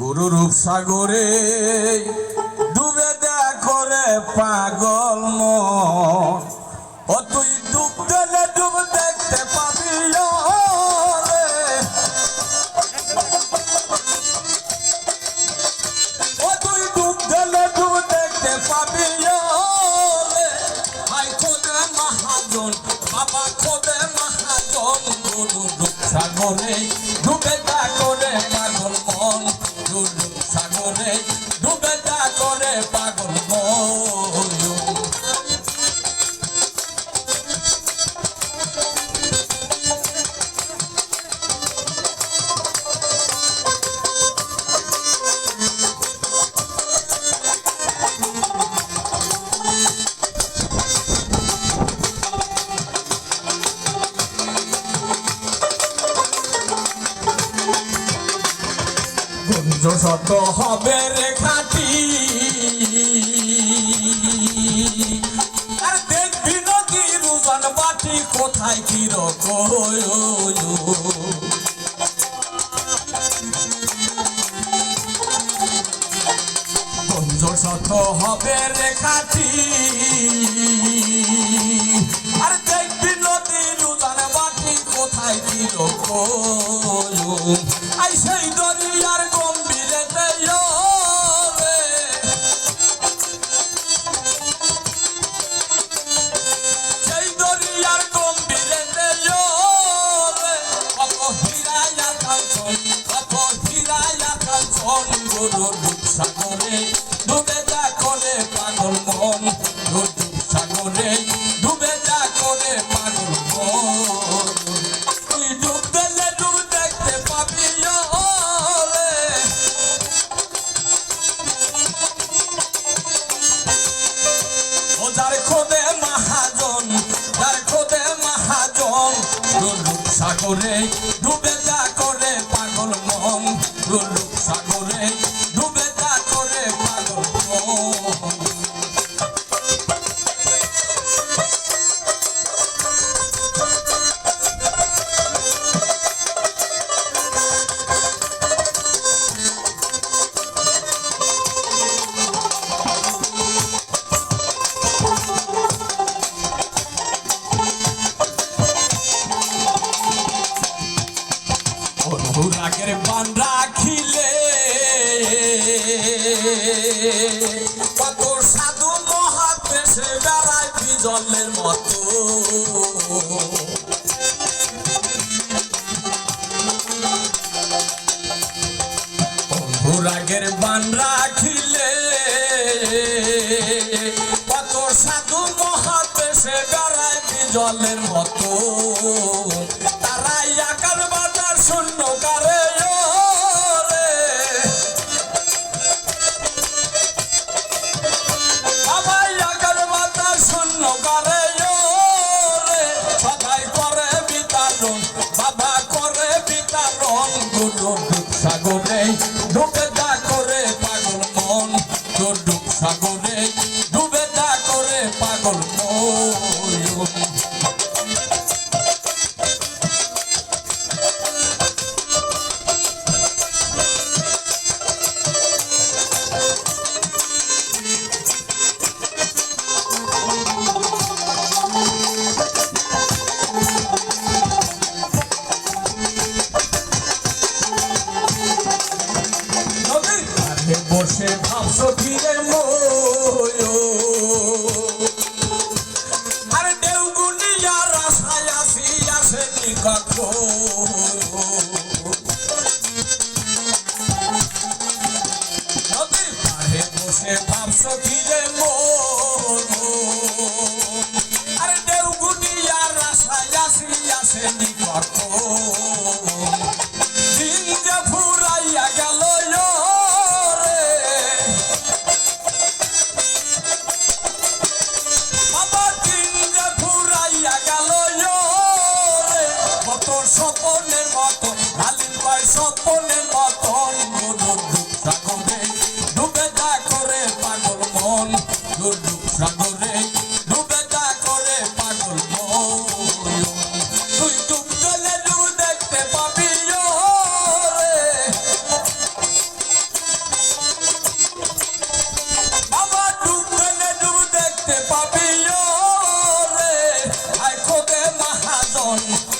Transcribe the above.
গুরুরূপ সাগরে ডুবে দেয়া করে পাগল মন। ও তুই ডুব দিলে ডুব দেখতে পাবি রে, ও তুই ডুব দিলে ডুব দেখতে পাবি রে। ভাই খোদে মহাজন, বাবা খোদে মহাজন, গুরুরূপ সাগরে ডুবে দেয়া করে পাগল মন। গুরুরূপ সাগরে ডুবে দেয়া করে পাগল মন। শত হবে রেখাটি আর দেখবি নদীর উজান বাটি কোথায় কি রকম। শত হবে রেখাটি আর দেখবি নদীর উজান বাটি কোথায় কি রকম। আই সেই দরিয়ার গম্ভীরে সেই দরিয়ার গম্ভীরে কত হিরায়া কাঞ্চন, কত হিরায়া কাঞ্চন। গুরুরূপ সাগরে ডুবে যা করে পাগল মন। গুরুরূপ সাগরে ডুবে যা করে পাগল মন। তুই ডুব দিলে ডুব দেখতে পাবি রে, ও যার খোদে মহাজন, যার খোদে মহাজন। গুরুরূপ সাগরে ডুবে যা করে পাগল মন। গুরুরূপ সাগরে ডুবে যা করে পাগল মন। অনুরাগের বান রাখিলে কত সাধু মহাদেশে বেড়ায় বিজলের মতো। অনুরাগের বান রাখিলে কত সাধু মহাদেশে বেড়ায় বিজলের মতো। তারাই আকার বাজার শূন্য কারে বাবাই আকার বাজার শূন্য কারে সবাই করে বিতরণ, বাবা করে বিতরণ। গুরুরূপ সাগরে ডুবে যা করে পাগল মন। গুরুরূপ সাগরে ডুবে যা করে পাগল মন। বসে ভাবছো ফিরে আর দেউগুনিয়ার আশায় আসি আসেনি কখন। নদীর পাড়ে বসে ভাবছো ফিরে আর দেউগুনিয়ার আশায় আসি আসেনি কখন। দিন যে ফুরাইয়া গেল স্বপনের মতন, হালিম ভাই স্বপনের মতন। গুরুরূপ সাগরে ডুবে যা করে পাগল মন। গুরুরূপ সাগরে মন